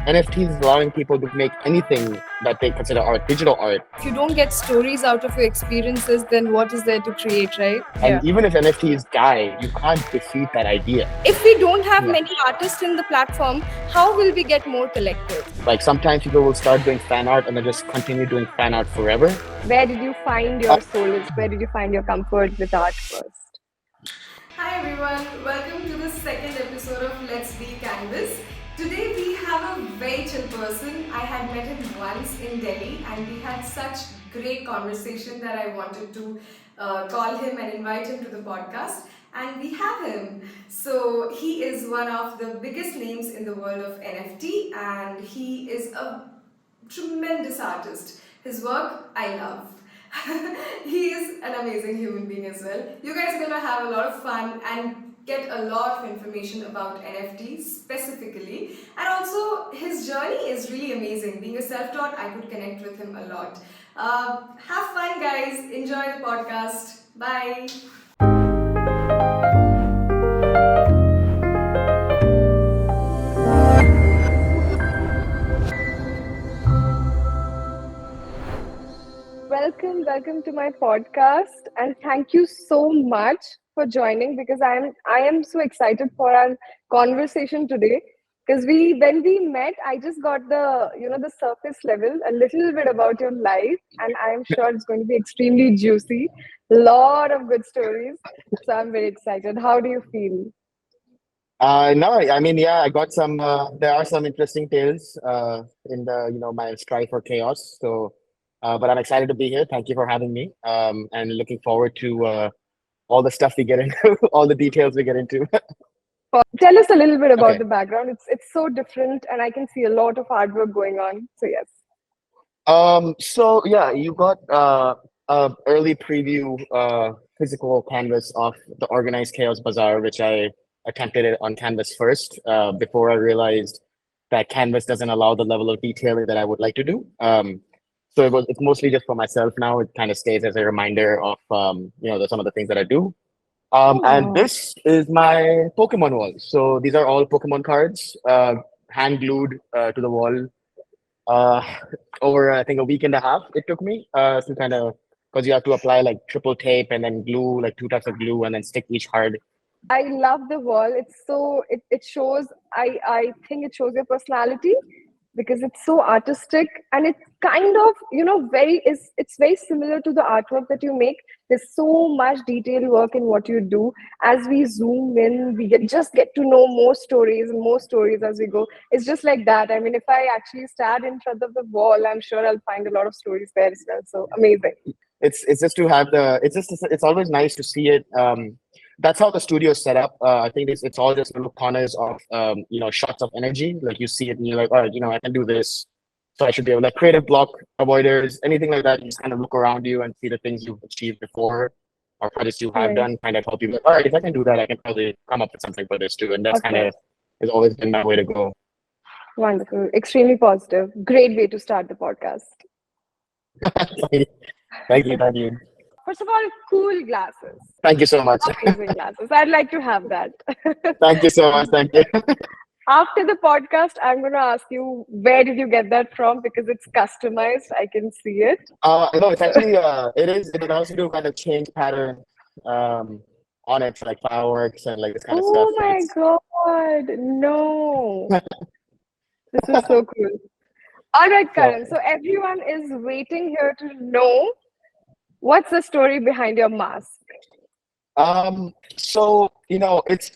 NFTs is allowing people to make anything that they consider art, digital art. If you don't get stories out of your experiences, then what is there to create, right? And even if NFTs die, you can't defeat that idea. If we don't have Yeah. many artists in the platform, how will we get more collective? Like sometimes people will start doing fan art and then just continue doing fan art forever. Where did you find your solace? Where did you find your comfort with art first? Hi everyone, welcome to the second episode of Let's Be Canvas. Today we have a very chill person. I had met him once in Delhi and we had such great conversation that I wanted to call him and invite him to the podcast. And we have him. So he is one of the biggest names in the world of NFT and he is a tremendous artist. His work I love. He is an amazing human being as well. You guys are gonna have a lot of fun and get a lot of information about NFTs specifically. And also, his journey is really amazing. Being a self-taught, I could connect with him a lot. Have fun, guys. Enjoy the podcast. Bye. Welcome to my podcast, and thank you so much for joining because I am so excited for our conversation today. Because when we met, I just got the surface level, a little bit about your life, and I am sure it's going to be extremely juicy. Lot of good stories, so I'm very excited. How do you feel? No, I mean, yeah, I got some. There are some interesting tales in the my strive for chaos. So, but I'm excited to be here. Thank you for having me. And looking forward to all the stuff we get into, all the details we get into. Tell us a little bit about Okay. the background. It's so different, and I can see a lot of hard work going on. So yes. So yeah, you got a early preview physical canvas of the organized chaos bazaar, which I attempted it on canvas first, before I realized that canvas doesn't allow the level of detailing that I would like to do. So it's mostly just for myself now. It kind of stays as a reminder of some of the things that I do. And this is my Pokemon wall. So these are all Pokemon cards, hand glued to the wall. Uh, Over I think a week and a half it took me to kind of, because you have to apply like triple tape and then glue, like two types of glue, and then stick each card. I love the wall. It shows I think it shows your personality because it's so artistic and it's kind of it's very similar to the artwork that you make. There's so much detailed work in what you do. As we zoom in, we just get to know more stories and more stories as we go. It's just like that. I mean, if I actually stand in front of the wall, I'm sure I'll find a lot of stories there as well. So amazing. It's just to have it's always nice to see it. That's how the studio is set up. I think it's all just little corners of shots of energy. Like you see it and you're like, all right, I can do this. So I should be able, like, creative block avoiders, anything like that. You just kind of look around you and see the things you've achieved before or projects you have Right. done, kind of help you. Like, all right, if I can do that, I can probably come up with something for this too. And that's Of kind of course. has always been my way to go. Wonderful. Extremely positive. Great way to start the podcast. Thank you, thank you. First of all, cool glasses. Thank you so much. Amazing glasses. I'd like to have that. Thank you so much. Thank you. After the podcast, I'm going to ask you where did you get that from because it's customized. I can see it. No, it's actually it allows you to kind of change pattern on it, like fireworks and like this kind of stuff. Oh my God. No. This is so cool. All right, Karan. So everyone is waiting here to know what's the story behind your mask. So it's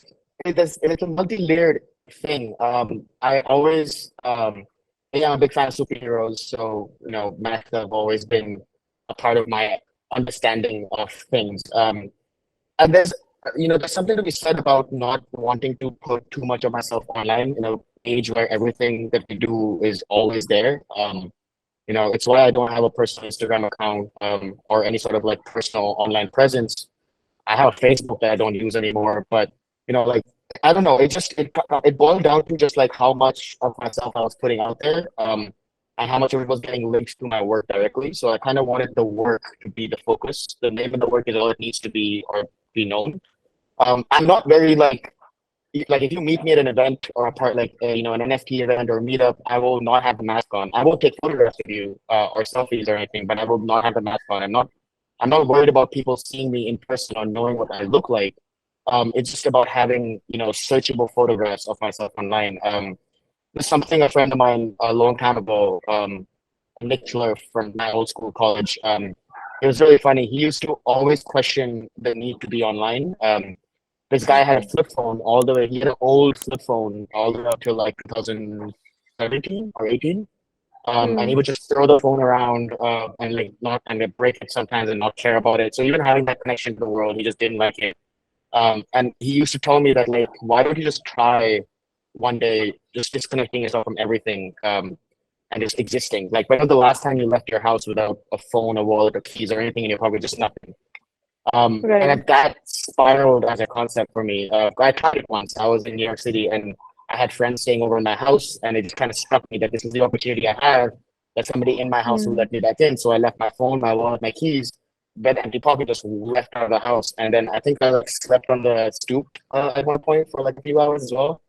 a multi-layered thing. I always I'm a big fan of superheroes, so masks have always been a part of my understanding of things. And there's something to be said about not wanting to put too much of myself online in an age where everything that we do is always there. It's why I don't have a personal Instagram account or any sort of like personal online presence. I have a Facebook that I don't use anymore, but like I don't know, it boiled down to just like how much of myself I was putting out there, and how much of it was getting linked to my work directly. So I kind of wanted the work to be the focus. The name of the work is all it needs to be or be known. I'm not very like like if you meet me at an event or a part like an NFT event or meetup, I will not have the mask on. I won't take photographs of you or selfies or anything, but I will not have the mask on. I'm not worried about people seeing me in person or knowing what I look like. It's just about having searchable photographs of myself online. There's something a friend of mine a long time ago, Nick Schlerf from my old school college. It was really funny. He used to always question the need to be online. This guy had a flip phone all the way. He had an old flip phone all the way up to like 2017 or 18. And he Hmm. would just throw the phone around and like not and like, break it sometimes and not care about it. So even having that connection to the world, he just didn't like it. And he used to tell me that like, why don't you just try one day just disconnecting yourself from everything and just existing? Like, when was the last time you left your house without a phone, a wallet, or keys, or anything in your pocket, just nothing? Right. That spiraled as a concept for me. I tried it once. I was in New York City and I had friends staying over in my house, and it just kind of struck me that this is the opportunity I have, that somebody in my house will Hmm. let me back in. So I left my phone, my wallet, my keys, bed empty pocket, just left out of the house. And then I think I like slept on the stoop at one point for like a few hours as well.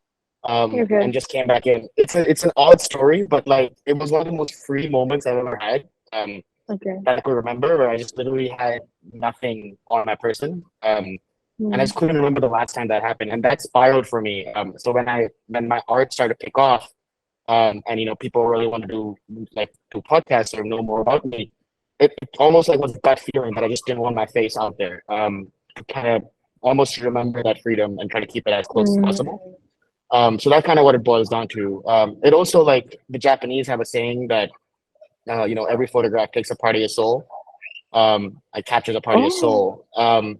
Okay. And just came back in. It's an odd story, but like it was one of the most free moments I've ever had. Okay. That I could remember, where I just literally had nothing on my person. And I Hmm. just couldn't remember the last time that happened. And that spiraled for me. So when my art started to pick off, and people really want to do podcasts or know more about me, it almost like was a gut feeling that I just didn't want my face out there. To kind of almost remember that freedom and try to keep it as close as Hmm. possible. So that's kind of what it boils down to. It also, like, the Japanese have a saying that every photograph takes a part of your soul. It captures a part of your Oh, soul.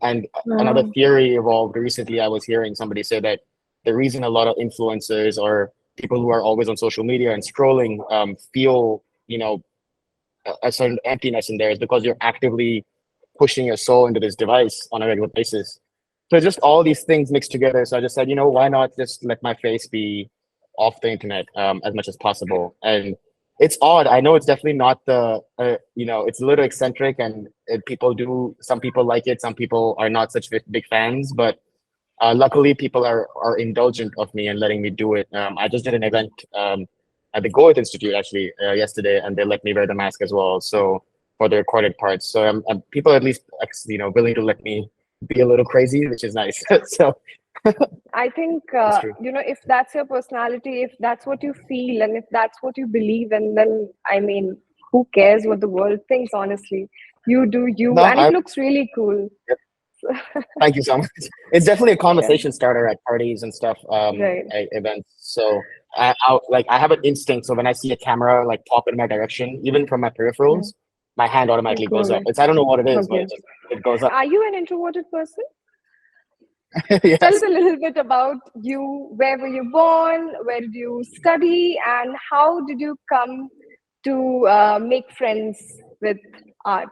And another wow. theory evolved recently. I was hearing somebody say that the reason a lot of influencers or people who are always on social media and scrolling feel, a certain emptiness in there is because you're actively pushing your soul into this device on a regular basis. So just all these things mixed together. So I just said, why not just let my face be off the internet as much as possible? And it's odd. I know it's definitely not it's a little eccentric, and some people like it, some people are not such big fans, but luckily people are indulgent of me and letting me do it. I just did an event at the Goethe Institute actually yesterday, and they let me wear the mask as well. So for the recorded parts, so people are at least willing to let me be a little crazy, which is nice. So I think, it's true. if that's your personality, if that's what you feel, and if that's what you believe in, then I mean, who cares what the world thinks, honestly? You do you, No, and it looks really cool. thank you so much. It's definitely a Yeah, conversation starter at parties and stuff, right. at events. So I have an instinct. So when I see a camera like pop in my direction, even from my Yeah. peripherals, my hand automatically goes up. Cool. I don't know what it is, but Okay. it goes up. Are you an introverted person? Tell us Yes. a little bit about you. Where were you born? Where did you study? And how did you come to make friends with art?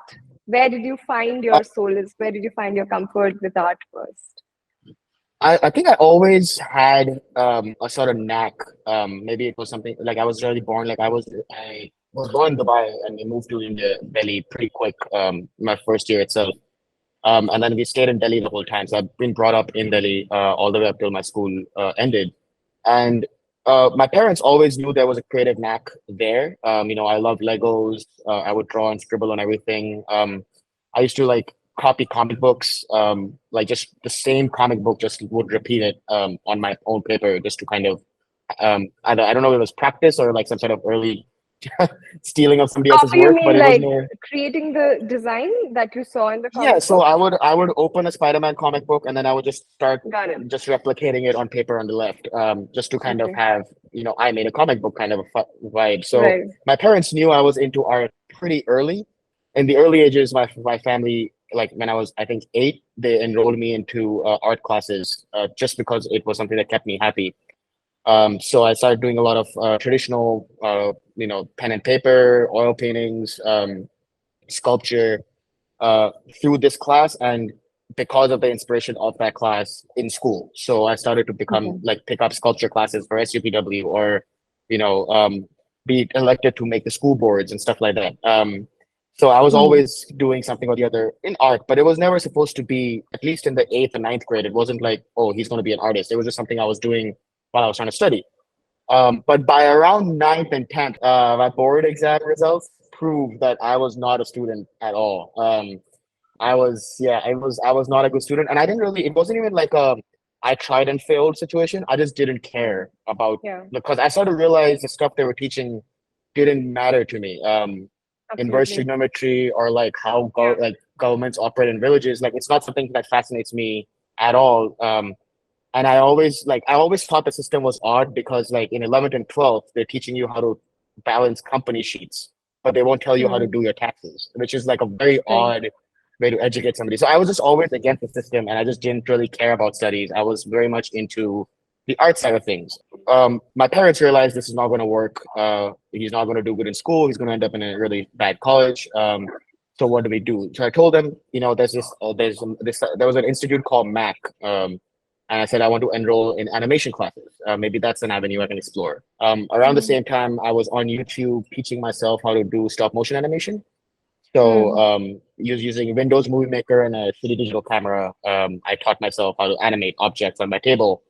Where did you find your solace? Where did you find your comfort with art first? I think I always had a sort of knack. Maybe it was something like I was really born. Like I was born in Dubai and we moved to India, Delhi pretty quick. My first year itself. And then we stayed in Delhi the whole time. So I've been brought up in Delhi all the way up till my school ended. And my parents always knew there was a creative knack there. I love Legos. I would draw and scribble on everything. I used to like copy comic books, like just the same comic book, just would repeat it on my own paper just to kind of, I don't know if it was practice or like some sort of early stealing of somebody else's Copy, you work, but mean it was like more. creating the design that you saw in the Yeah, comic so book? I would open a Spider-Man comic book and then I would just start Got it. just replicating it on paper on the left, just to kind of Okay. have, I made a comic book kind of a vibe. So Right. my parents knew I was into art pretty early. In the early ages, my family, like when I was, I think, 8, they enrolled me into art classes just because it was something that kept me happy. So I started doing a lot of traditional, pen and paper, oil paintings, sculpture uh, through this class and because of the inspiration of that class in school. So I started to become Okay. like pick up sculpture classes for SUPW or, you know, um, be elected to make the school boards and stuff like that. So I was Hmm. always doing something or the other in art, but it was never supposed to be, at least in the eighth or ninth grade, it wasn't like, oh, he's going to be an artist. It was just something I was doing while I was trying to study. But by around ninth and 10th, my board exam results proved that I was not a student at all. I was not a good student, and I didn't really. It wasn't even like a I tried and failed situation. I just didn't care about Yeah, because I started to realize the stuff they were teaching didn't matter to me. Inverse absolutely. trigonometry or like how Yeah. like governments operate in villages, like it's not something that fascinates me at all. And I always thought the system was odd because like in 11th and 12th, they're teaching you how to balance company sheets, but they won't tell you how to Hmm. do your taxes, which is like a very Right. odd way to educate somebody. So I was just always against the system and I just didn't really care about studies. I was very much into the art side of things. My parents realized this is not going to work. He's not going to do good in school. He's going to end up in a really bad college. So what do we do? So I told them, there was an institute called MAC. And I said I want to enroll in animation classes. Maybe that's an avenue I can explore. Around the Hmm. same time, I was on YouTube teaching myself how to do stop motion animation. So Hmm. using Windows Movie Maker and a shitty digital camera, I taught myself how to animate objects on my table.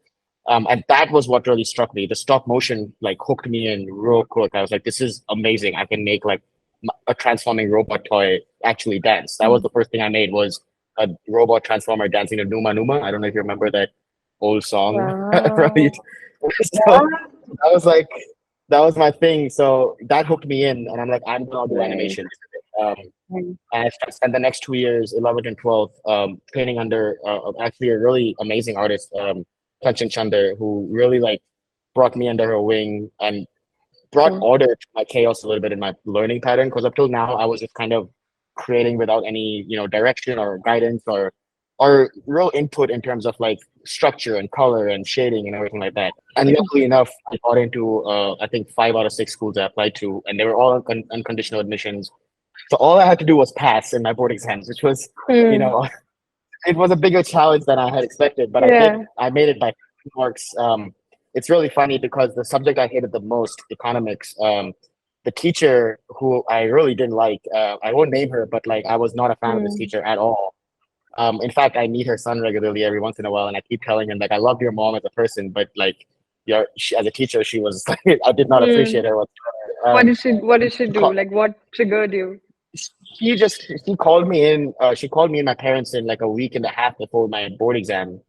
And that was what really struck me. The stop motion like hooked me in real quick. I was like, this is amazing. I can make like a transforming robot toy actually dance. That was the first thing I made was a robot transformer dancing to Numa Numa. I don't know if you remember that old song from Wow. YouTube. So that was like that was my thing. So that hooked me in, and I'm like, I'm gonna do Right. animation. Um, Right. and I spent the next 2 years, 11th and 12th, training under actually a really amazing artist, Kanchan Chander, who really like brought me under her wing and brought Hmm. order to my chaos a little bit in my learning pattern. Because up till now, I was just kind of creating without any, direction or guidance or real input in terms of like structure and color and shading and everything like that. And luckily enough, I got into I think 5 out of 6 schools I applied to, and they were all unconditional admissions. So all I had to do was pass in my board exams, which was, you Hmm. know, it was a bigger challenge than I had expected, but Yeah. I made it by marks. It's really funny because the subject I hated the most, economics, the teacher who I really didn't like, I won't name her, but like I was not a fan of this Hmm. teacher at all. In fact, I meet her son regularly every once in a while, and I keep telling him like I love your mom as a person, but like as a teacher, she was I did not Hmm. appreciate her whatsoever. What did she She do? called, Like what triggered you? she called me in. She called me and my parents in like a week and a half before my board exam,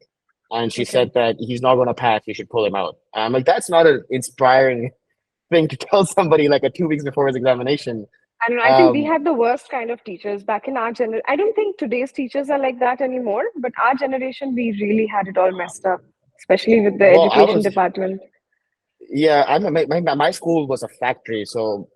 and she Okay. said that he's not going to pass. You should pull him out. I'm like, that's not an inspiring thing to tell somebody like a 2 weeks before his examination. I don't know. I think we Um, had the worst kind of teachers back in our generation. I don't think today's teachers are like that anymore, but our generation, we really had it all messed up, especially with the well, I education was department. Yeah, my school was a factory, so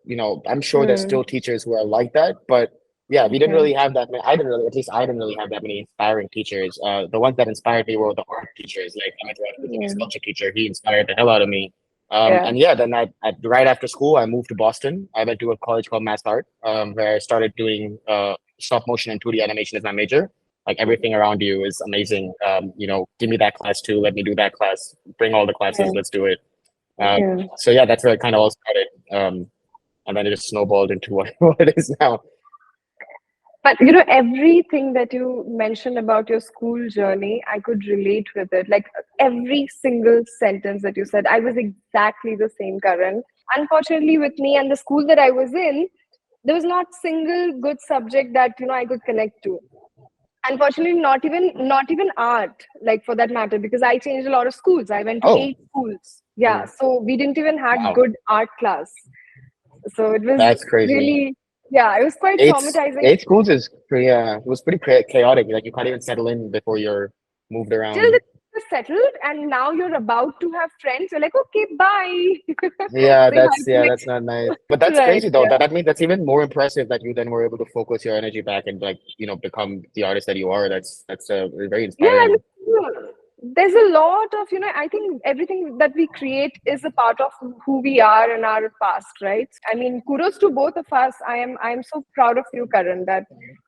I'm sure there's Hmm. still teachers who are like that, but yeah, we didn't Okay. really have that many. I didn't really, at least I didn't really have that many inspiring teachers. The ones that inspired me were the art teachers, like Amit Raj, who's my Hmm. sculpture teacher. He inspired the hell out of me. Yeah. And yeah, then right after school, I moved to Boston. I went to a college called Mass Art, where I started doing stop motion and 2D animation as my major. Like everything around you is amazing. Give me that class too. Let me do that class. Bring all the classes. Yeah. Let's do it. Um, Yeah. so yeah, that's where it kind of all started. And then it just snowballed into what, what it is now. But everything that you mentioned about your school journey, I could relate with it. Like every single sentence that you said, I was exactly the same, Karan. Unfortunately, with me and the school that I was in, there was not single good subject that I could connect to. Unfortunately, not even art, like for that matter, because I changed a lot of schools. I went to Oh, 8 schools. Yeah, mm, so we didn't even had wow, good art class. So it was that's crazy. really, yeah, it was quite Eight traumatizing. eight schools is pretty. It was pretty chaotic. Like you can't even settle in before you're moved Till around. the you're settled and now you're about to have friends, you're like, okay, bye. Yeah, Say hi to that's not nice. But that's right. crazy though. Yeah. That means that's even more impressive that you then were able to focus your energy back and like become the artist that you are. That's very Yeah, I inspiring. mean, there's a lot of, I think everything that we create is a part of who we are and our past, right? I mean, kudos to both of us. I am so proud of you, Karan, that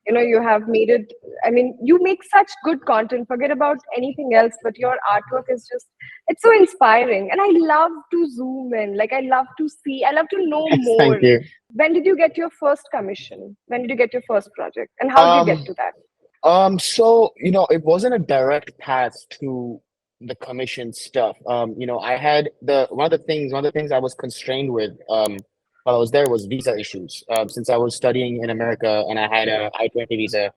you have made it. I mean, you make such good content. Forget about anything else, but your artwork is just, it's so inspiring. And I love to zoom in. Like I love to see, I love to know Thank more. you. When did you get your first commission? When did you get your first project? And how did you get Um, to that? so it wasn't a direct path to the commission stuff. I had one of the things I was constrained with while I was there was visa issues. Since I was studying in America and I had a I-20 visa,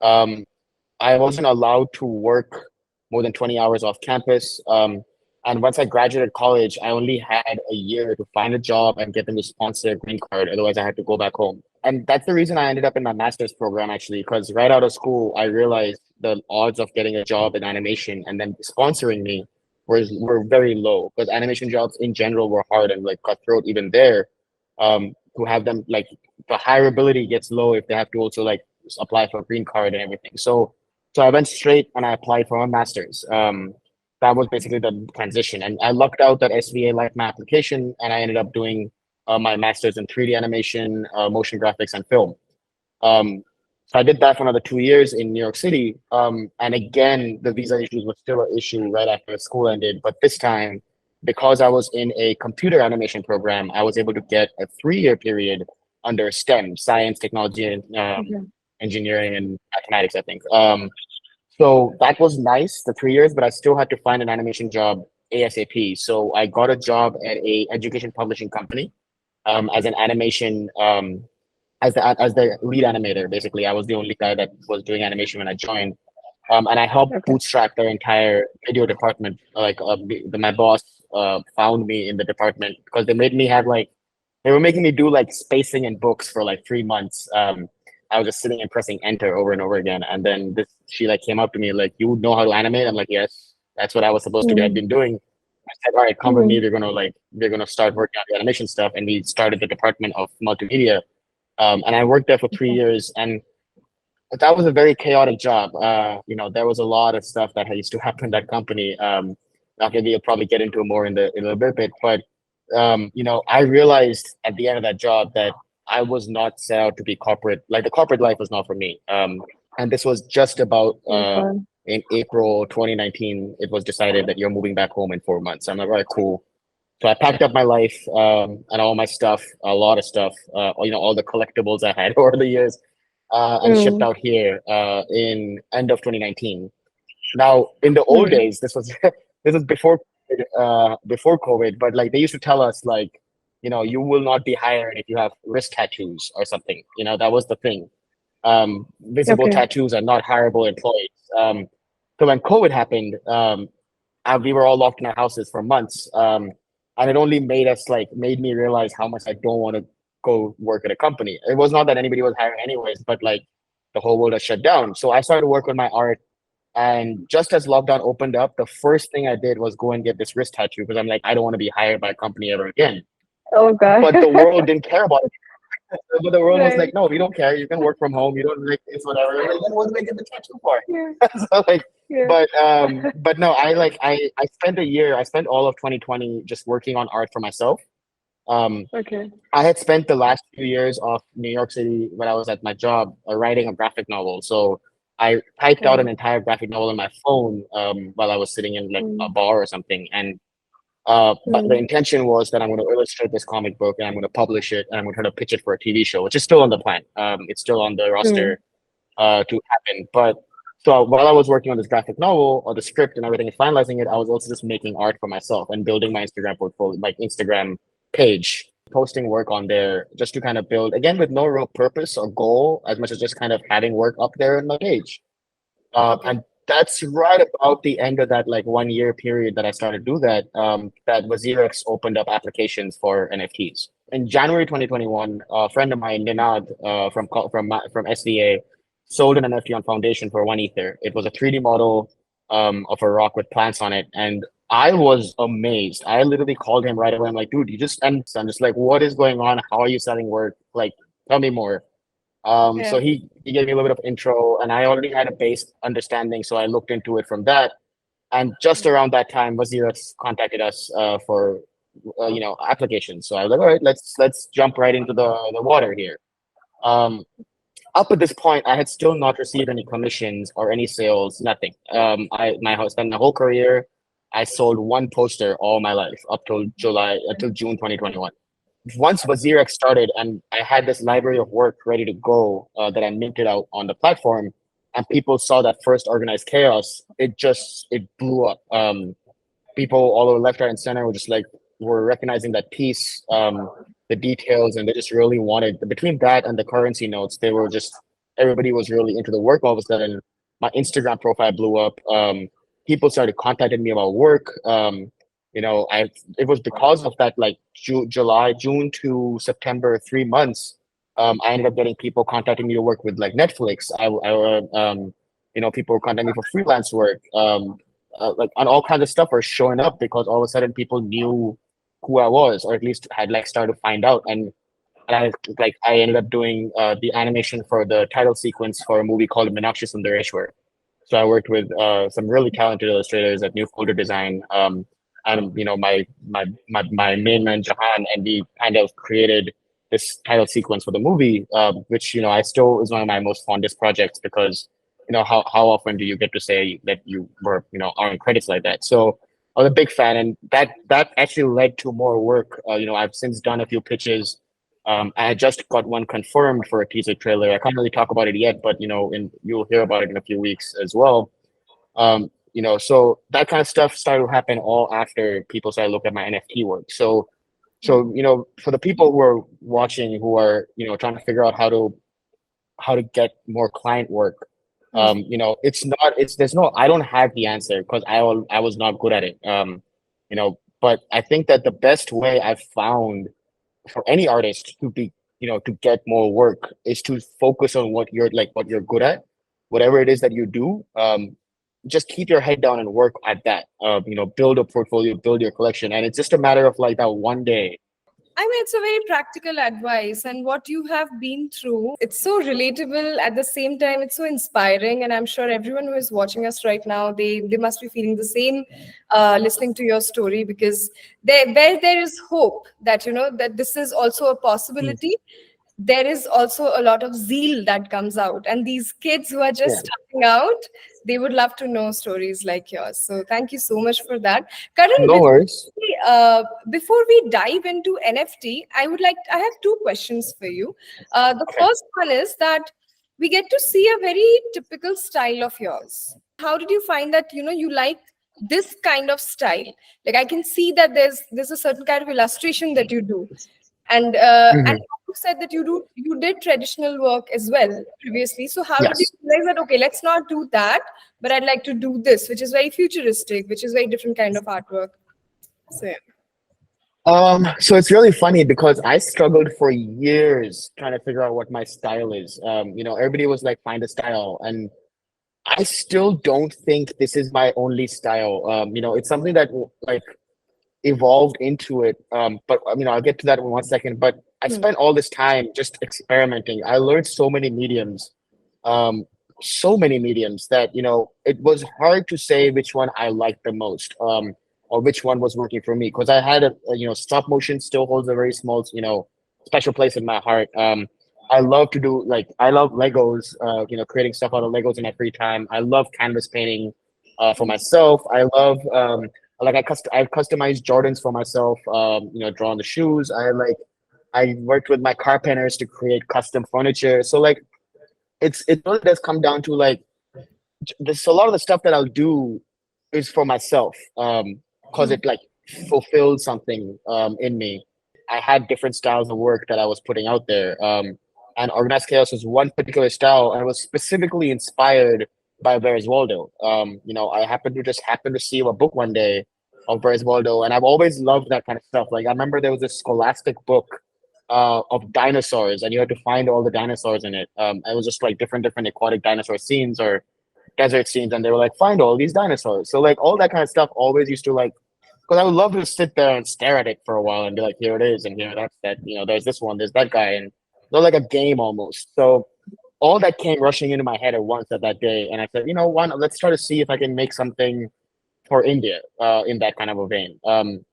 um, I wasn't allowed to work more than 20 hours off campus. And once I graduated college, I only had a year to find a job and get them to sponsor a green card. Otherwise, I had to go back home. And that's the reason I ended up in my master's program, actually, because right out of school, I realized the odds of getting a job in animation and then sponsoring me were very low because animation jobs in general were hard and like cutthroat even there. To have them like the hireability gets low if they have to also like apply for a green card and everything. So I went straight and I applied for a master's. That was basically the transition. And I lucked out that SVA liked my application and I ended up doing my master's in 3D animation, motion graphics, and film. Um, so I did that for another 2 years in New York City. And again, the visa issues were still an issue right after school ended. But this time, because I was in a computer animation program, I was able to get a 3 year period under STEM, science, technology, and Okay. engineering and mathematics, I think. So that was nice, the 3 years, but I still had to find an animation job ASAP. So I got a job at a education publishing company as an animation as the lead animator. Basically, I was the only guy that was doing animation when I joined, and I helped Okay. bootstrap their entire video department. Like my boss found me in the department because they made me have like they were making me do like spacing in books for like 3 months. I was just sitting and pressing enter over and over again. And then she like came up to me like, "You know how to animate?" I'm like, "Yes, that's what I was supposed to be. I've Mm-hmm. been doing." I said, "All right, come with me. Mm-hmm. We're gonna start working on the animation stuff." And we started the department of multimedia. And I worked there for 3 years, and that was a very chaotic job. There was a lot of stuff that used to happen in that company. Okay, we'll probably get into more in a little bit, but I realized at the end of that job that I was not set out to be corporate. Like the corporate life was not for me. And this was just about Okay. in April 2019. It was decided that you're moving back home in 4 months. I'm like, all right, cool. So I packed up my life and all my stuff, a lot of stuff, all the collectibles I had over the years, and shipped Mm. out here in end of 2019. Now, in the old Mm. days, this was this was before COVID, but like they used to tell us like, you will not be hired if you have wrist tattoos or something. That was the thing. Visible Okay. tattoos are not hireable employees. So when COVID happened, we were all locked in our houses for months. And it only made me realize how much I don't want to go work at a company. It was not that anybody was hiring anyways, but like the whole world has shut down. So I started to work on my art. And just as lockdown opened up, the first thing I did was go and get this wrist tattoo because I'm like, I don't want to be hired by a company ever again. Oh God. But the world didn't care about it. But the world was Right. like, no, we don't care. You can work from home. You don't like it's whatever. I'm like, then what do I get the tattoo for? Yeah. So like, Yeah. but no, I spent a year. I spent all of 2020 just working on art for myself. Um, Okay. I had spent the last few years of New York City when I was at my job writing a graphic novel. So I typed out an Okay. entire graphic novel on my phone while I was sitting in like a Mm. bar or something. And but the Mm. intention was that I'm going to illustrate this comic book and I'm going to publish it and I'm going to try to pitch it for a TV show, which is still on the plan. It's still on the Mm. roster to happen. But so while I was working on this graphic novel or the script and everything and finalizing it, I was also just making art for myself and building my Instagram portfolio, like Instagram page, posting work on there just to kind of build again with no real purpose or goal as much as just kind of having work up there in my page. Okay. And that's right about the end of that like 1 year period that I started to do that. That Wazirx opened up applications for NFTs. In January 2021, a friend of mine, Ninad, from SVA, sold an NFT on Foundation for 1 Ether. It was a 3D model of a rock with plants on it, and I was amazed. I literally called him right away. I'm like, dude, I'm just like, what is going on? How are you selling work? Like, tell me more. So Yeah. he gave me a little bit of intro, and I already had a base understanding, so I looked into it from that. And just around that time, Wazirx contacted us for applications. So I was like, all right, let's jump right into the water here. Um, Up at this point, I had still not received any commissions or any sales, nothing. Spent my whole career. I sold one poster all my life up till June 2021. once Wazirx started and I had this library of work ready to go that I minted out on the platform, and people saw that first organized chaos, it blew up. People all over left, right, and center were recognizing that piece, the details, and they just really wanted between that and the currency notes. They were just everybody was really into the work. All of a sudden, my Instagram profile blew up. People started contacting me about work. I it was because of that, like June to September, 3 months. I ended up getting people contacting me to work with like Netflix. People were contacting me for freelance work. Like on all kinds of stuff were showing up because all of a sudden people knew who I was, or at least had like started to find out. And I ended up doing the animation for the title sequence for a movie called Meenakshi Sundareshwar. So I worked with some really talented illustrators at New Folder Design. And my main man Jahan, and we kind of created this title sequence for the movie, which I still is one of my most fondest projects because how often do you get to say that you were on credits like that? So I was a big fan, and that actually led to more work. I've since done a few pitches. I just got one confirmed for a teaser trailer. I can't really talk about it yet, but you'll hear about it in a few weeks as well. So that kind of stuff started to happen all after people started looking at my NFT work. So for the people who are watching, who are trying to figure out how to get more client work, I don't have the answer because I was not good at it. But I think that the best way I've found for any artist to be to get more work is to focus on what you're good at, whatever it is that you do. Just keep your head down and work at that. Build a portfolio, build your collection, and it's just a matter of like that one day. I mean, it's a very practical advice, and what you have been through, it's so relatable. At the same time, it's so inspiring, and I'm sure everyone who is watching us right now, they must be feeling the same, listening to your story, because where there is hope that that this is also a possibility. There is also a lot of zeal that comes out, and these kids who are just starting out, they would love to know stories like yours. So thank you so much for that, Karan. No worries. Before we dive into NFT, I have two questions for you. The first one is that we get to see a very typical style of yours. How did you find that you like this kind of style? Like, I can see that there's a certain kind of illustration that you do, and you said that you did traditional work as well previously. So how did you realize that, okay, let's not do that, but I'd like to do this, which is very futuristic, which is very different kind of artwork? So So it's really funny because I struggled for years trying to figure out what my style is. Everybody was like, find a style, and I still don't think this is my only style. It's something that like evolved into it. But I'll get to that in 1 second. But I spent all this time just experimenting. I learned so many mediums, that it was hard to say which one I liked the most, or which one was working for me. Because I had stop motion still holds a very small special place in my heart. I love Legos, creating stuff out of Legos in my free time. I love canvas painting for myself. I love I've customized Jordans for myself, drawing the shoes. I worked with my carpenters to create custom furniture. So like it really does come down to like this. A lot of the stuff that I'll do is for myself, because it like fulfilled something in me. I had different styles of work that I was putting out there. And Organized Chaos was one particular style, and it was specifically inspired by Where's Waldo. I happened to see a book one day of Where's Waldo, and I've always loved that kind of stuff. Like I remember there was a Scholastic book of dinosaurs, and you had to find all the dinosaurs in it. It was just like different aquatic dinosaur scenes or desert scenes, and they were like, find all these dinosaurs. So like all that kind of stuff always used to like, because I would love to sit there and stare at it for a while and be like, here it is, and here that's that. There's this one, there's that guy, and they're like a game almost. So all that came rushing into my head at once at that day, and I said, let's try to see if I can make something for India in that kind of a vein. And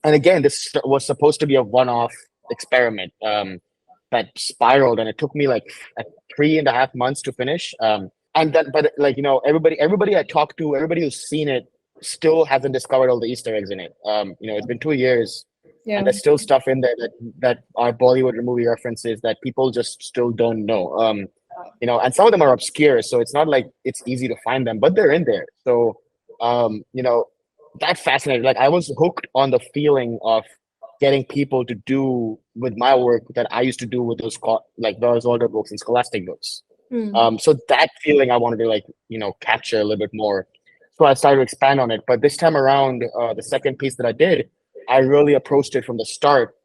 again, this was supposed to be a one-off experiment that spiraled, and it took me like 3.5 months to finish. But everybody I talked to, everybody who's seen it, still hasn't discovered all the Easter eggs in it. It's been 2 years Yeah. And there's still stuff in there that are Bollywood movie references that people just still don't know. And some of them are obscure, so it's not like it's easy to find them, but they're in there. So, that fascinated. Like I was hooked on the feeling of getting people to do with my work that I used to do with those older books and scholastic books. So that feeling I wanted to capture a little bit more. So I started to expand on it. But this time around, the second piece that I did, I really approached it from the start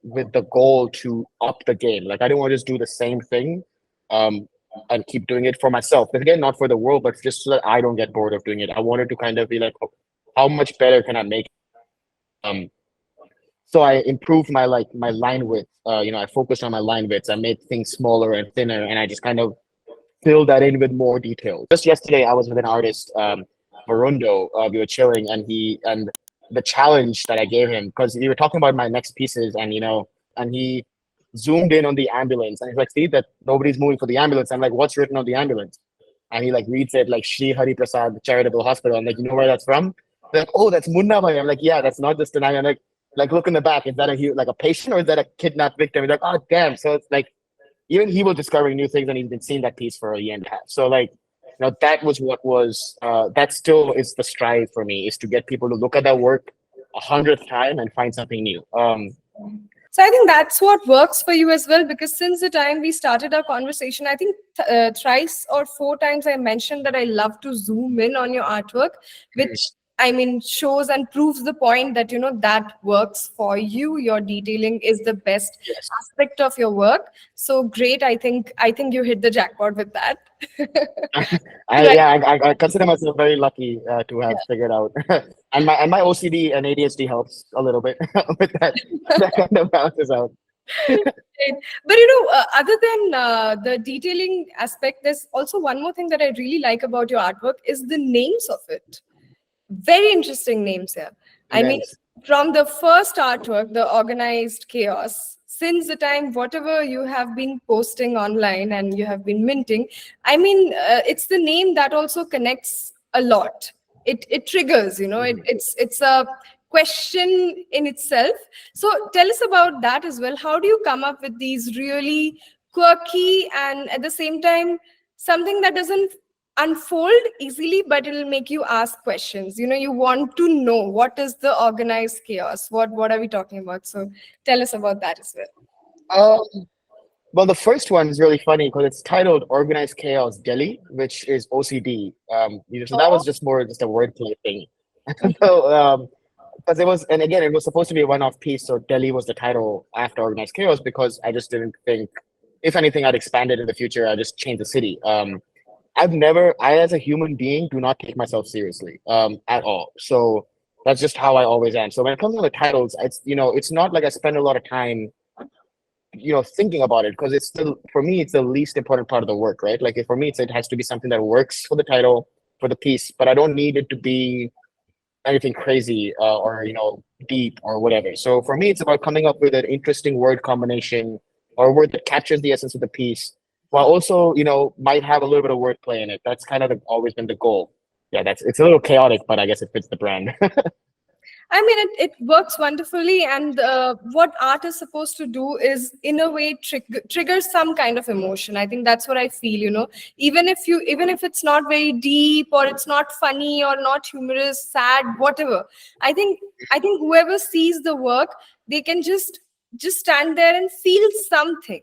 with the goal to up the game. Like I didn't want to just do the same thing and keep doing it for myself. But again, not for the world, but just so that I don't get bored of doing it. I wanted to kind of be like, how much better can I make it? So I improved my line width. I focused on my line widths. I made things smaller and thinner, and I just kind of fill that in with more detail. Just yesterday, I was with an artist, Varundo. We were chilling, and the challenge that I gave him, because we were talking about my next pieces, and he zoomed in on the ambulance, and he's like, "See that nobody's moving for the ambulance." I'm like, "What's written on the ambulance?" And he reads it like Shri Hari Prasad Charitable Hospital. I'm like, "You know where that's from?" They're like, "Oh, that's Munna Bhai." I'm like, "Yeah, that's not just an." I'm like look in the back. Is that a patient or is that a kidnapped victim? He's like, "Oh, damn." So it's like even he was discovering new things, and he's been seeing that piece for a year and a half. So that was what was that still is the strive for me, is to get people to look at that work 100th time and find something new. So I think that's what works for you as well, because since the time we started our conversation, I think thrice or four times I mentioned that I love to zoom in on your artwork, which I mean shows and proves the point that that works for you. Your detailing is the best aspect of your work. So great. I think you hit the jackpot with that. I consider myself very lucky to have figured out, and my OCD and ADHD helps a little bit with that. That kind of balances out. But other than the detailing aspect, there's also one more thing that I really like about your artwork is the names of it. Very interesting names here. I mean, from the first artwork, the organized chaos, since the time whatever you have been posting online and you have been minting, I mean, it's the name that also connects a lot. It triggers, it's a question in itself. So tell us about that as well. How do you come up with these really quirky and at the same time something that doesn't unfold easily, but it'll make you ask questions? You want to know what is the organized chaos, what are we talking about? So tell us about that as well. Well, the first one is really funny because it's titled Organized Chaos Delhi, which is OCD. So that was just a wordplay thing. So because it was supposed to be a one-off piece, so Delhi was the title after Organized Chaos, because I just didn't think, if anything, I'd expand it in the future. I just changed the city. I as a human being do not take myself seriously at all. So that's just how I always am. So when it comes to the titles, it's not like I spend a lot of time thinking about it, because it's still, for me, it's the least important part of the work, right? Like for me, it has to be something that works for the title, for the piece, but I don't need it to be anything crazy or deep or whatever. So for me, it's about coming up with an interesting word combination or a word that captures the essence of the piece, while also might have a little bit of wordplay in it. That's kind of always been the goal. Yeah, it's a little chaotic, but I guess it fits the brand. I mean, it works wonderfully, and what art is supposed to do is, in a way, trigger some kind of emotion. I think that's what I feel. Even if it's not very deep, or it's not funny, or not humorous, sad, whatever. I think whoever sees the work, they can just stand there and feel something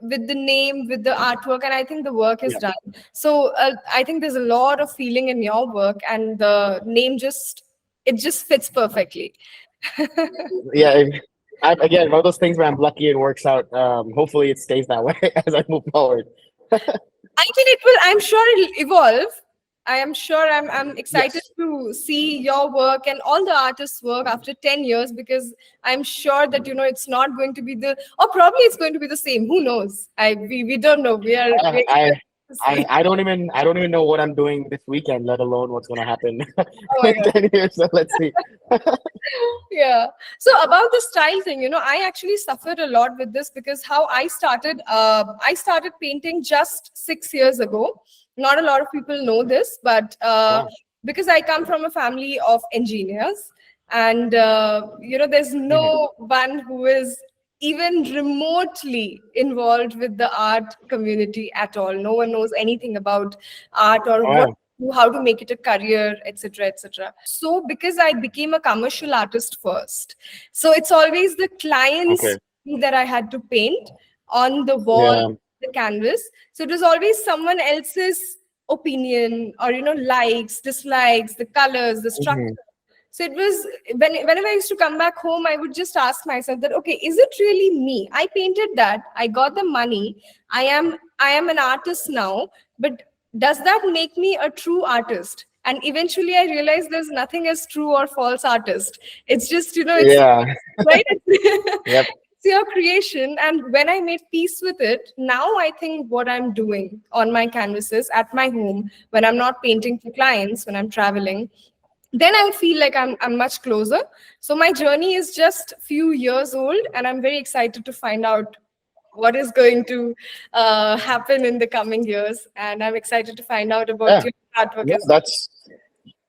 with the name, with the artwork, and I think the work is done. So I think there's a lot of feeling in your work, and the name just fits perfectly. Again, one of those things where I'm lucky it works out. Hopefully it stays that way as I move forward. I think it will. I'm sure it'll evolve. I am sure. I'm excited to see your work and all the artists' work after 10 years, because I'm sure that it's not going to be or probably it's going to be the same. Who knows? We don't know. I don't even know what I'm doing this weekend, let alone what's going to happen Oh in 10 years. So let's see. Yeah. So about the style thing, I actually suffered a lot with this, because how I started painting just 6 years ago. Not a lot of people know this, but because I come from a family of engineers, and there's Mhm. no one who is even remotely involved with the art community at all. No one knows anything about art or Oh, what yeah. how to make it a career, etc., etc. So because I became a commercial artist first, so it's always the clients Okay. that I had to paint on the wall, Yeah. the canvas. So it was always someone else's opinion, or likes, dislikes, the colors, the structure. Mhm. So it was whenever I used to come back home, I would just ask myself that, okay, is it really me? I painted that, I got the money, I am an artist now, but does that make me a true artist? And eventually I realized there's nothing as true or false artist. It's just, it's Yeah. right. Yep. It's your creation. And when I made peace with it, now I think what I'm doing on my canvases at my home, when I'm not painting for clients, when I'm traveling, then I feel like I'm much closer. So my journey is just few years old, and I'm very excited to find out what is going to happen in the coming years. And I'm excited to find out about Yeah. your artwork Yeah. as well.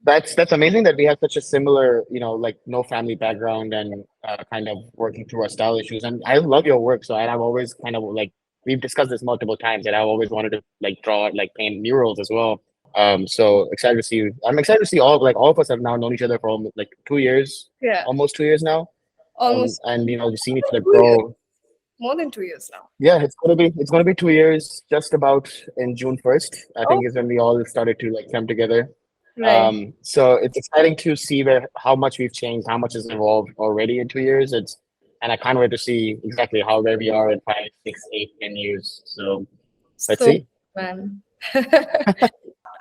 That's amazing that we have such a similar, like no family background and kind of working through our style issues. And I love your work. So and I've always kind of like we've discussed this multiple times, and I've always wanted to like draw, like paint murals as well. So excited to see you. I'm excited to see all of us have now known each other for almost like 2 years, Yeah, almost 2 years now. almost And we've seen each other 2 years, grow. more than 2 years now. Yeah, it's gonna be 2 years just about in June 1st. I Oh, think is when we all started to like come together. right. So it's exciting to see how much we've changed, how much has evolved already in 2 years. And I can't wait to see exactly where we are in 5, 6, 8, 10 years. So let's So, see. man.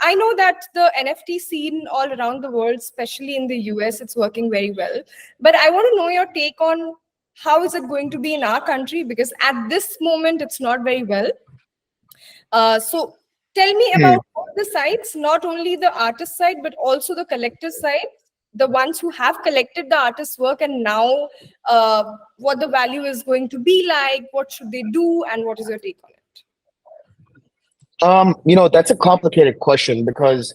I know that the NFT scene all around the world, especially in the US, it's working very well. But I want to know your take on how is it going to be in our country, because at this moment it's not very well. So tell me Hmm. about all the sides, not only the artist side, but also the collector side, the ones who have collected the artist's work, and now what the value is going to be like, what should they do, and what is your take on it? That's a complicated question because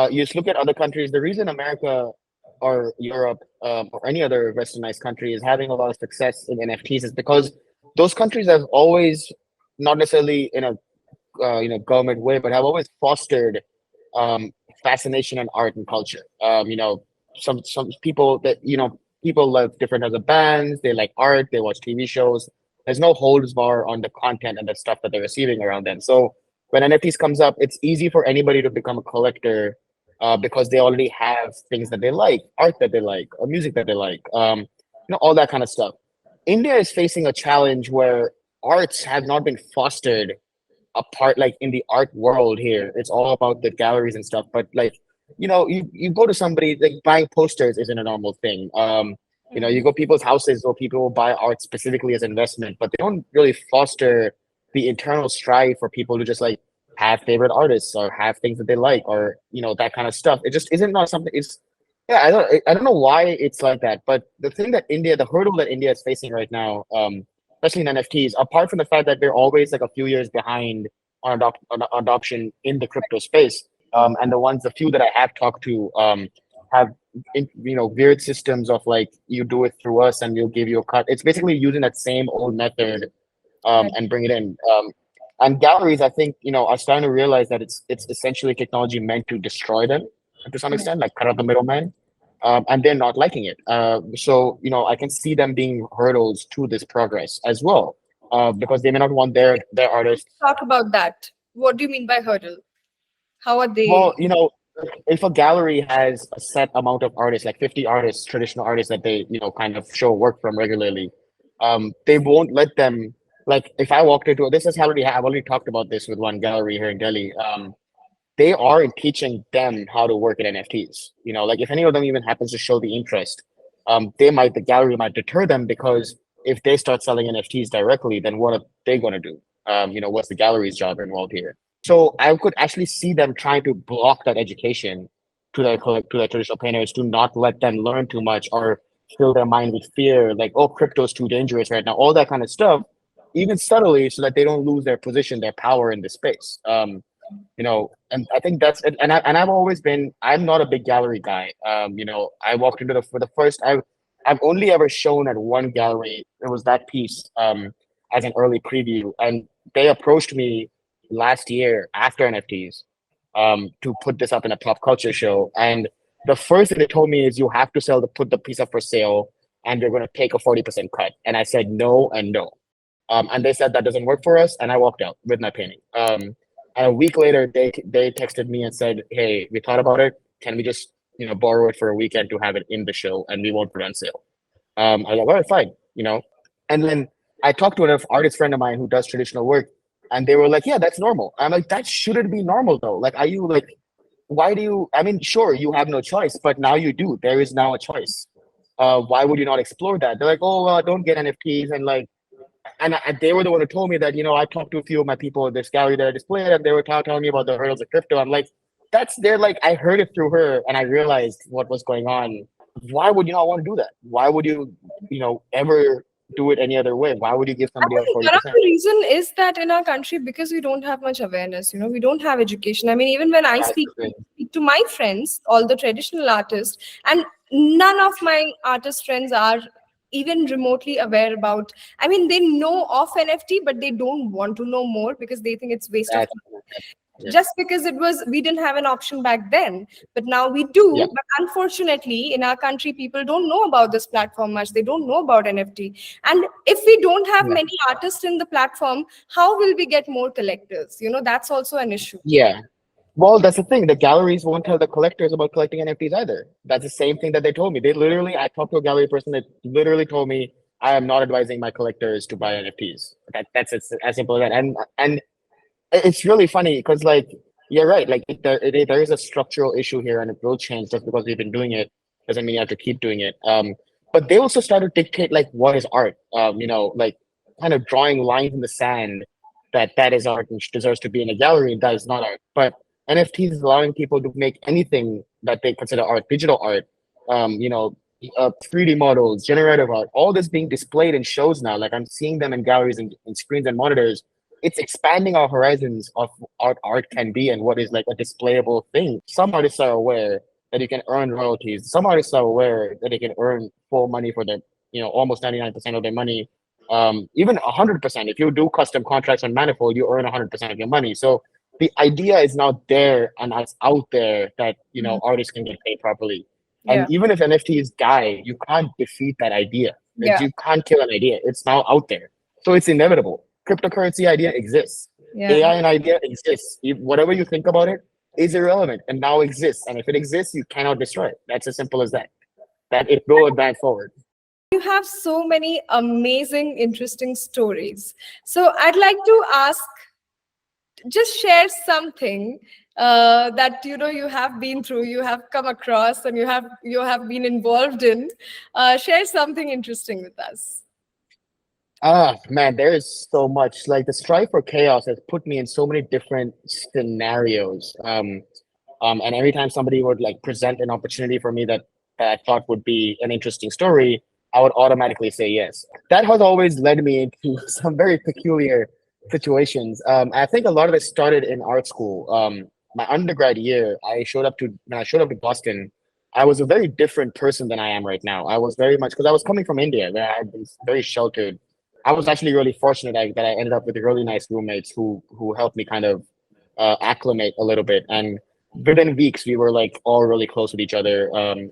you just look at other countries. The reason America or Europe or any other westernized country is having a lot of success in NFTs is because those countries have always, not necessarily in a government way, but have always fostered um, fascination in art and culture. Some people that people love different types of bands. They like art. They watch TV shows. There's no holds bar on the content and the stuff that they're receiving around them. So when NFTs comes up, it's easy for anybody to become a collector because they already have things that they like, art that they like, or music that they like, all that kind of stuff. India is facing a challenge where arts have not been fostered apart, like in the art world here. It's all about the galleries and stuff, but like you go to somebody, like buying posters isn't a normal thing. You go people's houses or people will buy art specifically as investment, but they don't really foster the internal strive for people to just like have favorite artists or have things that they like, or that kind of stuff. It just isn't not something. It's Yeah, I don't know why it's like that, but the hurdle that India is facing right now, especially in NFTs, apart from the fact that they're always like a few years behind on adoption in the crypto space, and the few that I have talked to, have weird systems of like you do it through us and we'll give you a cut. It's basically using that same old method, Right. and bring it in. And galleries, I think, are starting to realize that it's essentially technology meant to destroy them to some extent, like cut out the middleman, and they're not liking it. So I can see them being hurdles to this progress as well, because they may not want their artists. Talk about that. What do you mean by hurdle? How are Well, they? if a gallery has a set amount of artists, like 50 artists, traditional artists that they kind of show work from regularly, they won't let them. Like if I walked into this, is already I've already talked about this with one gallery here in Delhi. They are teaching them how to work in NFTs. Like if any of them even happens to show the interest, the gallery might deter them, because if they start selling NFTs directly, then what are they going to do? What's the gallery's job involved here? So I could actually see them trying to block that education to their traditional painters, to not let them learn too much or fill their mind with fear, like, oh, crypto's too dangerous right now, all that kind of stuff, even subtly, so that they don't lose their position, their power in the space. And I think that's it. And I've always been, I'm not a big gallery guy. I walked into for the first, I've only ever shown at one gallery. It was that piece, as an early preview. And they approached me last year after NFTs, to put this up in a pop culture show. And the first thing they told me is you have to put the piece up for sale and they're going to take a 40% cut. And I said no and no. And they said that doesn't work for us. And I walked out with my painting. And a week later, they texted me and said, "Hey, we thought about it. Can we just borrow it for a weekend to have it in the show, and we won't put it on sale?" I was like, "All right, fine." And then I talked to an artist friend of mine who does traditional work, and they were like, "Yeah, that's normal." I'm like, "That shouldn't be normal, though. Like, are you like, why do you? I mean, sure, you have no choice, but now you do. There is now a choice. Why would you not explore that?" They're like, "Oh, well, don't get NFTs," and like. And they were the one who told me that, I talked to a few of my people at this gallery that I displayed, and they were telling me about the hurdles of crypto. I'm like, they're like, I heard it through her and I realized what was going on. Why would you not want to do that? Why would you, ever do it any other way? Why would you give I somebody else think 40%? one of the reason is that in our country, because we don't have much awareness, we don't have education. I mean, even when I That's speak the thing. to my friends, all the traditional artists, and none of my artist friends are even remotely aware about. I mean, they know of NFT, but they don't want to know more because they think it's waste of That's, time. yeah. Just because we didn't have an option back then, but now we do. Yeah. But unfortunately, in our country, people don't know about this platform much. They don't know about NFT. And if we don't have Yeah. many artists in the platform, how will we get more collectors? That's also an issue. Yeah. Well, that's the thing. The galleries won't tell the collectors about collecting NFTs either. That's the same thing that they told me. I talked to a gallery person that literally told me, I am not advising my collectors to buy NFTs. That's as simple as that. And it's really funny because, like, you're right. Like, there is a structural issue here, and it will change. Just because we've been doing it doesn't mean you have to keep doing it. But they also start to dictate like what is art. Like kind of drawing lines in the sand that is art and deserves to be in a gallery. That is not art. But NFTs is allowing people to make anything that they consider art, digital art. Um, you know, 3D models, generative art, all this being displayed in shows now. Like I'm seeing them in galleries and screens and monitors. It's expanding our horizons of what art can be and what is like a displayable thing. Some artists are aware that you can earn royalties. Some artists are aware that they can earn full money for their, almost 99% of their money. Even 100%. If you do custom contracts on Manifold, you earn 100% of your money. So the idea is now there and it's out there that, artists can get paid properly. Yeah. And even if NFTs die, you can't defeat that idea. Yeah. You can't kill an idea. It's now out there. So it's inevitable. Cryptocurrency idea exists. Yeah. AI and idea exists. Whatever you think about it is irrelevant and now exists. And if it exists, you cannot destroy it. That's as simple as that. That it will advance forward. You have so many amazing, interesting stories. So I'd like to ask, just share something that you have been through, you have come across, and you have been involved in. Share something interesting with us. Ah, man, there is so much. Like the strive for chaos has put me in so many different scenarios. And every time somebody would like present an opportunity for me that I thought would be an interesting story, I would automatically say yes. That has always led me into some very peculiar situations. I think a lot of it started in art school. My undergrad year, when I showed up to Boston, I was a very different person than I am right now. I was very much because I was coming from India, where I had been very sheltered. I was actually really fortunate that I ended up with really nice roommates who helped me kind of acclimate a little bit. And within weeks, we were like all really close with each other,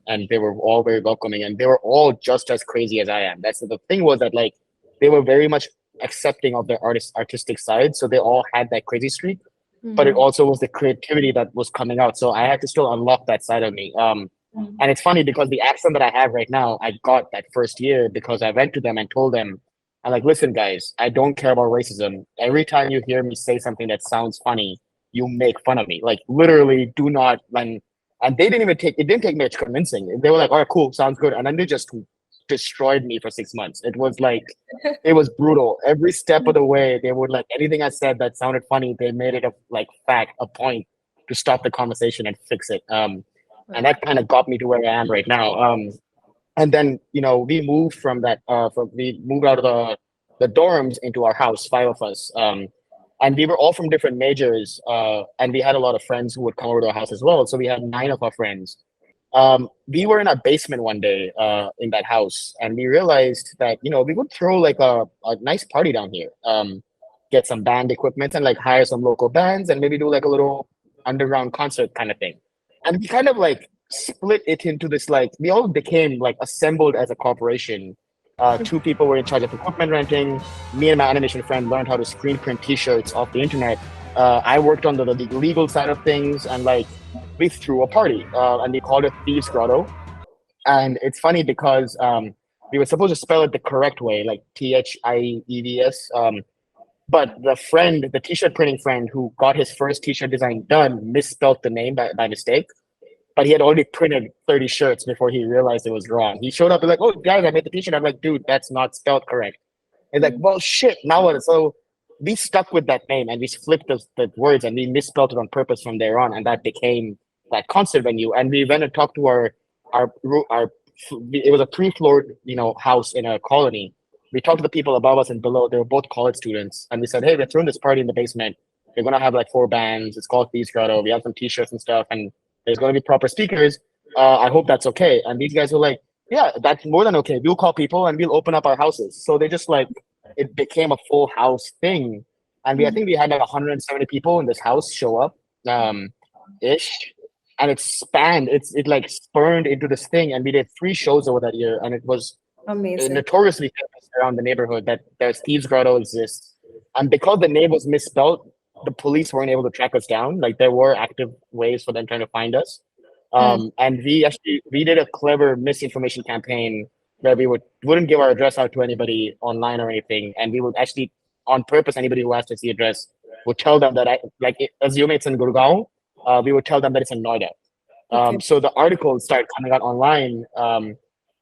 and they were all very welcoming, and they were all just as crazy as I am. That's the thing was that like they were very much accepting of their artistic side, so they all had that crazy streak. But it also was the creativity that was coming out, so I had to still unlock that side of me. And it's funny because the accent that I have right now, I got that first year because I went to them and told them, I'm like, listen, guys, I don't care about racism. Every time you hear me say something that sounds funny, you make fun of me. Like literally do not and they didn't even it didn't take much convincing. They were like, all right, cool, sounds good. And then they just destroyed me for 6 months. It was like it was brutal. Every step of the way, they would like anything I said that sounded funny, they made it a point to stop the conversation and fix it. And that kind of got me to where I am right now. And then, we moved from that, we moved out of the dorms into our house, five of us. and we were all from different majors, and we had a lot of friends who would come over to our house as well. So we had 9 of our friends. We were in our basement one day in that house, and we realized that we would throw like a nice party down here, get some band equipment and like hire some local bands and maybe do like a little underground concert kind of thing. And we kind of like split it into this, like we all became like assembled as a corporation. 2 people were in charge of equipment renting. Me and my animation friend learned how to screen print T-shirts off the internet. I worked on the legal side of things, and like we threw a party, and we called it Thieves Grotto. And it's funny because we were supposed to spell it the correct way, like THIEVS. But the T-shirt printing friend who got his first T-shirt design done misspelled the name by mistake. But he had already printed 30 shirts before he realized it was wrong. He showed up and like, "Oh, guys, I made the T-shirt." I'm like, "Dude, that's not spelled correct." He's like, "Well, shit, now what?" So we stuck with that name and we flipped the words and we misspelled it on purpose from there on, and that became that concert venue. And we went and talked to our it was a 3-floored house in a colony. We talked to the people above us and below. They were both college students, and we said, "Hey, we're throwing this party in the basement. We're gonna have like 4 bands. It's called Thieves Grotto. We have some T-shirts and stuff, and there's going to be proper speakers. I hope that's okay." And these guys were like, "Yeah, that's more than okay. We'll call people and we'll open up our houses." So they just like, it became a full house thing. And I think we had like 170 people in this house show up, ish. And it like spurned into this thing. And we did 3 shows over that year. And it was Amazing. notoriously famous around the neighborhood that there's Thieves Grotto exists. And because the name was misspelled, the police weren't able to track us down. Like there were active ways for them trying to find us. And we did a clever misinformation campaign where we wouldn't give our address out to anybody online or anything. And we would actually, on purpose, anybody who asked us the address would tell them that assume it's in Gurgaon, we would tell them that it's in Noida. So the articles started coming out online.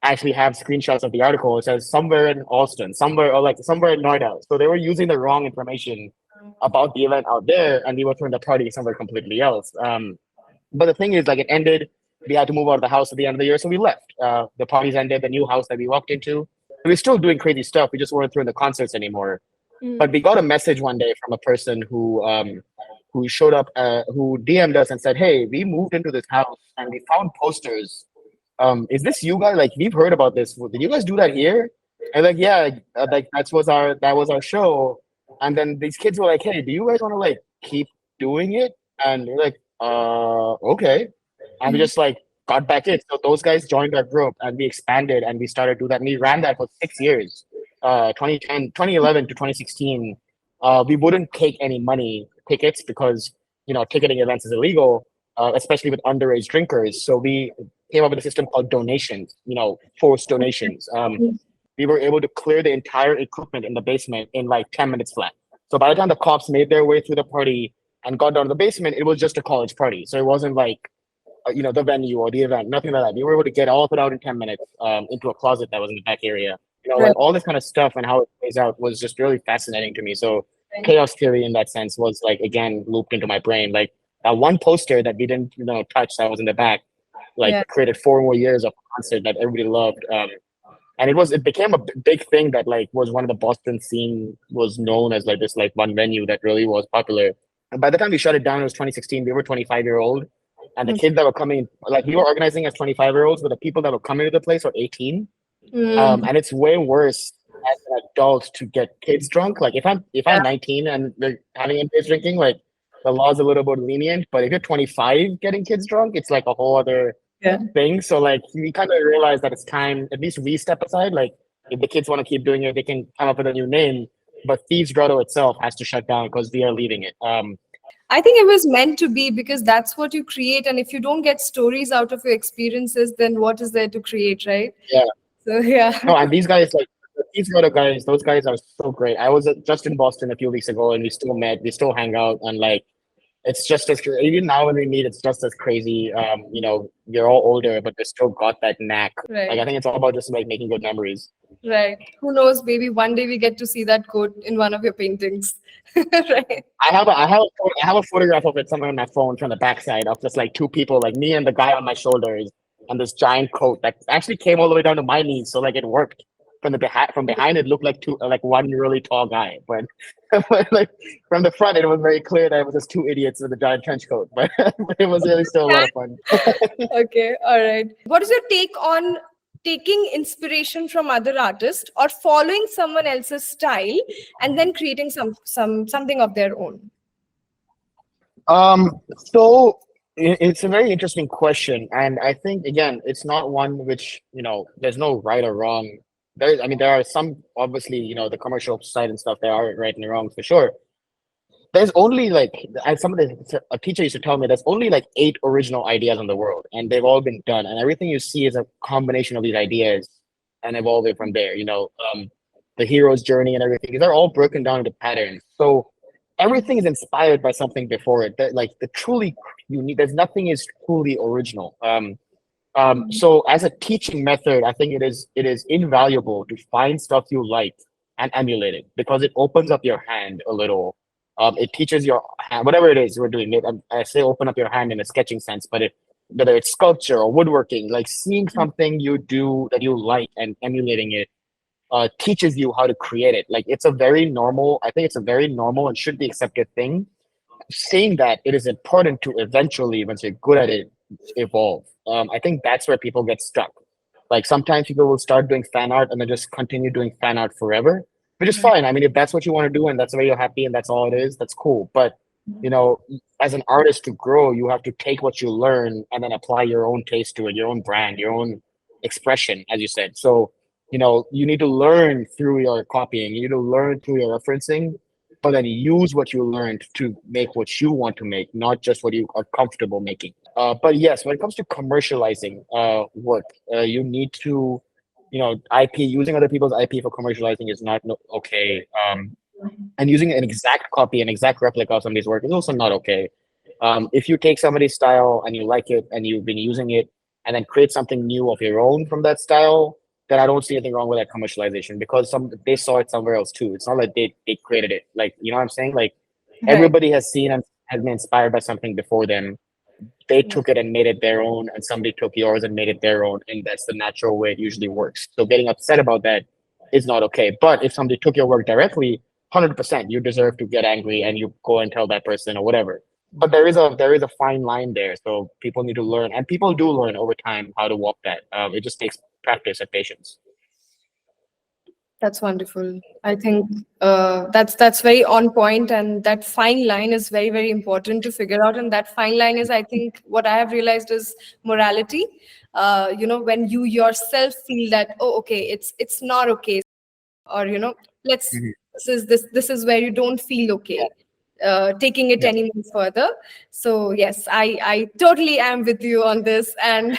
I actually have screenshots of the article. It says somewhere in Austin, somewhere in Noida. So they were using the wrong information about the event out there, and we were throwing the party somewhere completely else. But the thing is, like, it ended. We had to move out of the house at the end of the year, so we left. The parties ended. The new house that we walked into, we were still doing crazy stuff. We just weren't throwing the concerts anymore. But we got a message one day from a person who showed up, who DM'd us and said, "Hey, we moved into this house and we found posters. Is this you guys? Like, we've heard about this. Did you guys do that here?" And like, yeah, like that was our show. And then these kids were like, "Hey, do you guys want to like keep doing it?" And we're like, okay. And we just like got back in. So those guys joined our group and we expanded and we started to do that. And we ran that for 6 years, 2011 to 2016. We wouldn't take any money tickets because, ticketing events is illegal, especially with underage drinkers. So we came up with a system called donations, forced donations. We were able to clear the entire equipment in the basement in like 10 minutes flat. So by the time the cops made their way through the party and got down to the basement, it was just a college party. So it wasn't like, the venue or the event, nothing like that. We were able to get all of it out in 10 minutes into a closet that was in the back area. Like all this kind of stuff and how it plays out was just really fascinating to me. So chaos theory in that sense was like, again, looped into my brain. Like that one poster that we didn't, touch that was in the back, created 4 more years of concert that everybody loved. And it became a big thing that like was one of the Boston scene was known as like this like one venue that really was popular. And by the time we shut it down, it was 2016. We were 25-year-old, and the kids that were coming, like we were organizing as 25-year-olds, but the people that were coming to the place were 18. And it's way worse as an adult to get kids drunk. Like if I'm 19 and we're having kids drinking, like the law's a little bit lenient. But if you're 25 getting kids drunk, it's like a whole other thing. So like we kind of realized that it's time, at least we step aside. Like if the kids want to keep doing it, they can come up with a new name. But Thieves Grotto itself has to shut down because we are leaving it. I think it was meant to be because that's what you create. And if you don't get stories out of your experiences, then what is there to create, right? Yeah. So yeah. No, and these guys, like the Thieves Grotto guys, those guys are so great. I was just in Boston a few weeks ago, and we still met, we still hang out, and like it's just as even now when we meet, it's just as crazy. We're all older, but they still got that knack. Right. Like I think it's all about just like making good memories. Right. Who knows? Maybe one day we get to see that quote in one of your paintings. Right. I have a photograph of it somewhere on my phone from the backside of just like 2 people, like me and the guy on my shoulders, and this giant coat that actually came all the way down to my knees. So like it worked. from behind it looked like one really tall guy, but, but like from the front it was very clear that it was just two idiots with a giant trench coat. But it was really still a lot of fun. Okay, all right. What is your take on taking inspiration from other artists or following someone else's style and then creating something of their own? So it's a very interesting question, and I think again, it's not one which there's no right or wrong. I mean, there are some obviously, the commercial side and stuff. There are right and wrong for sure. There's only like, as a teacher used to tell me, there's only like 8 original ideas in the world, and they've all been done, and everything you see is a combination of these ideas and evolving from there. The hero's journey and everything. These are all broken down into patterns. So everything is inspired by something before it. That like the truly unique. There's nothing is truly original. So as a teaching method, I think it is invaluable to find stuff you like and emulate it because it opens up your hand a little. It teaches your hand, whatever it is we're doing. I say open up your hand in a sketching sense, but whether it's sculpture or woodworking, like seeing something you do that you like and emulating it teaches you how to create it. Like I think it's a very normal and should be accepted thing. Saying that it is important to eventually, once you're good at it, evolve. I think that's where people get stuck. Like sometimes people will start doing fan art and then just continue doing fan art forever, which is fine. I mean, if that's what you want to do and that's where you're happy and that's all it is, that's cool. But as an artist to grow, you have to take what you learn and then apply your own taste to it, your own brand, your own expression, as you said. So, you need to learn through your copying, you need to learn through your referencing, but then use what you learned to make what you want to make, not just what you are comfortable making. But yes, when it comes to commercializing work, you need to, IP, using other people's IP for commercializing is not okay. And using an exact copy, an exact replica of somebody's work is also not okay. If you take somebody's style and you like it and you've been using it and then create something new of your own from that style, then I don't see anything wrong with that commercialization because they saw it somewhere else too. It's not like they created it. Like, you know what I'm saying? Like everybody has seen and has been inspired by something before them. They took it and made it their own, and somebody took yours and made it their own, and that's the natural way it usually works. So getting upset about that is not okay. But if somebody took your work directly, 100%, you deserve to get angry and you go and tell that person or whatever. But there is a fine line there, so people need to learn, and people do learn over time how to walk that. It just takes practice and patience. That's wonderful. I think that's very on point, and that fine line is very, very important to figure out. And that fine line is, I think, what I have realized is morality. When you yourself feel that, oh, okay, it's not okay, or let's this is where you don't feel okay. Taking it any more further. So yes, I totally am with you on this, and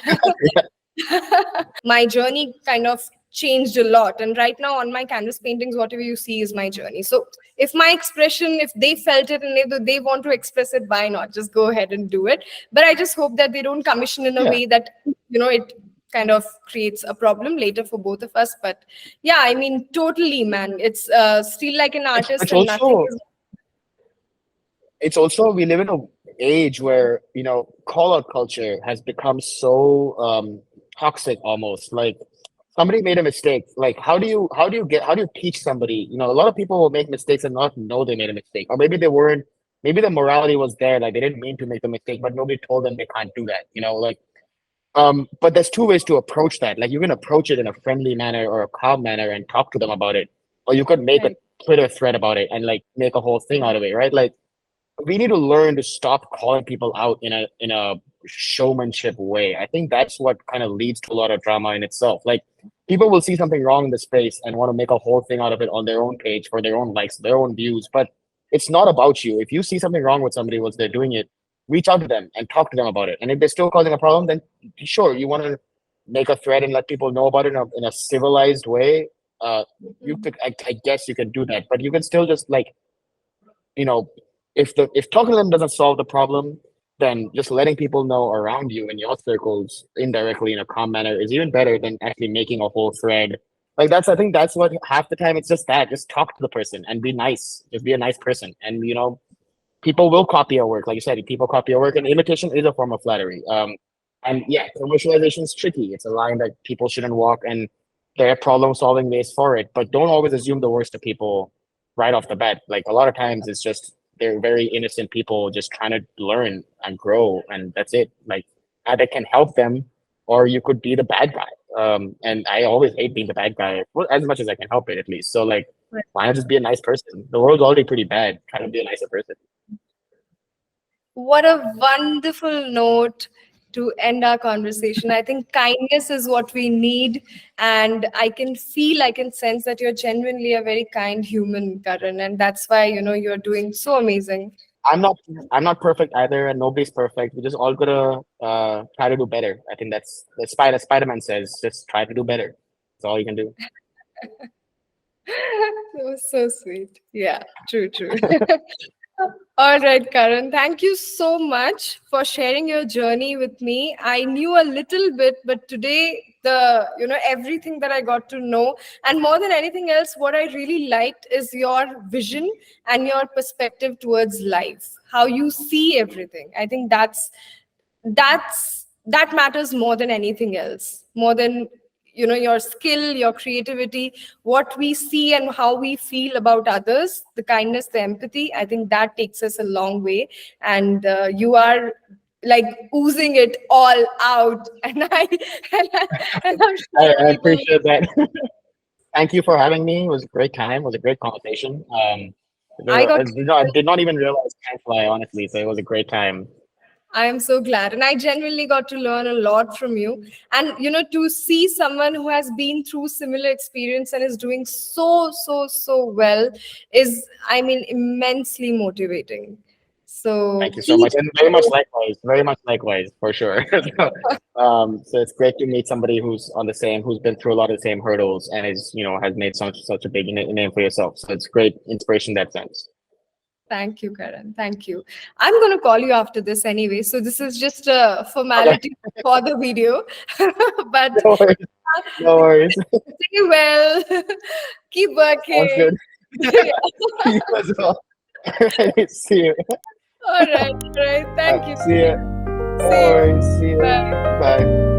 my journey kind of changed a lot, and right now on my canvas paintings, whatever you see is my journey. So if my expression, if they felt it and they want to express it, why not just go ahead and do it? But I just hope that they don't commission in a way that it kind of creates a problem later for both of us. But yeah, I mean, totally, man, it's still like an artist, It's and also nothing is. it's also we live in an age where call out culture has become so toxic almost. Like somebody made a mistake. Like how do you teach somebody? A lot of people will make mistakes and not know they made a mistake, or maybe they weren't. Maybe the morality was there, like they didn't mean to make the mistake, but nobody told them they can't do that. But there's two ways to approach that. Like you can approach it in a friendly manner or a calm manner and talk to them about it, or you could make a Twitter thread about it and like make a whole thing out of it, right? Like we need to learn to stop calling people out in a showmanship way. I think that's what kind of leads to a lot of drama in itself. Like people will see something wrong in the space and want to make a whole thing out of it on their own page for their own likes, their own views. But it's not about you. If you see something wrong with somebody while they're doing it, reach out to them and talk to them about it. And if they're still causing a problem, then sure, you want to make a thread and let people know about it in a civilized way. You could, I guess, you can do that, but you can still just like, if talking to them doesn't solve the problem, then just letting people know around you in your circles indirectly in a calm manner is even better than actually making a whole thread. Like I think that's what half the time it's just that. Just talk to the person and be nice. Just be a nice person. And people will copy your work. Like you said, people copy your work, and imitation is a form of flattery. And yeah, commercialization is tricky. It's a line that people shouldn't walk, and there are problem solving ways for it, but don't always assume the worst of people right off the bat. Like a lot of times it's just they're very innocent people just trying to learn and grow, and that's it. Like either can help them or you could be the bad guy. And I always hate being the bad guy, well, as much as I can help it at least. So like why not just be a nice person? The world's already pretty bad. Try to be a nicer person. What a wonderful note to end our conversation. I think kindness is what we need. And I can feel, I can sense that you're genuinely a very kind human, Karan. And that's why, you're doing so amazing. I'm not perfect either, and nobody's perfect. We just all gotta try to do better. I think that's Spider-Man says, just try to do better. That's all you can do. It was so sweet. Yeah, true. All right, Karan, thank you so much for sharing your journey with me. I knew a little bit, but today everything that I got to know, and more than anything else, what I really liked is your vision and your perspective towards life, how you see everything. I think that matters more than anything else, more than your skill, your creativity, what we see and how we feel about others, the kindness, the empathy. I think that takes us a long way, and you are like oozing it all out. And I'm sure I people. appreciate that. Thank you for having me. It was a great time. It was a great conversation. I got I did not even realize time fly, honestly. So it was a great time. I am so glad. And I genuinely got to learn a lot from you. And, to see someone who has been through similar experience and is doing so well is, I mean, immensely motivating. So Thank you so much, and very much likewise, for sure. So it's great to meet somebody who's who's been through a lot of the same hurdles, and has made such a big name for yourself. So it's great inspiration in that sense. Thank you, Karan. Thank you. I'm going to call you after this anyway. So this is just a formality for the video. But No worries. No worries. stay well. Keep working. Sounds good. You as well. See you. All right. Thank you. See you. No See you. worries. See you. Bye. Bye.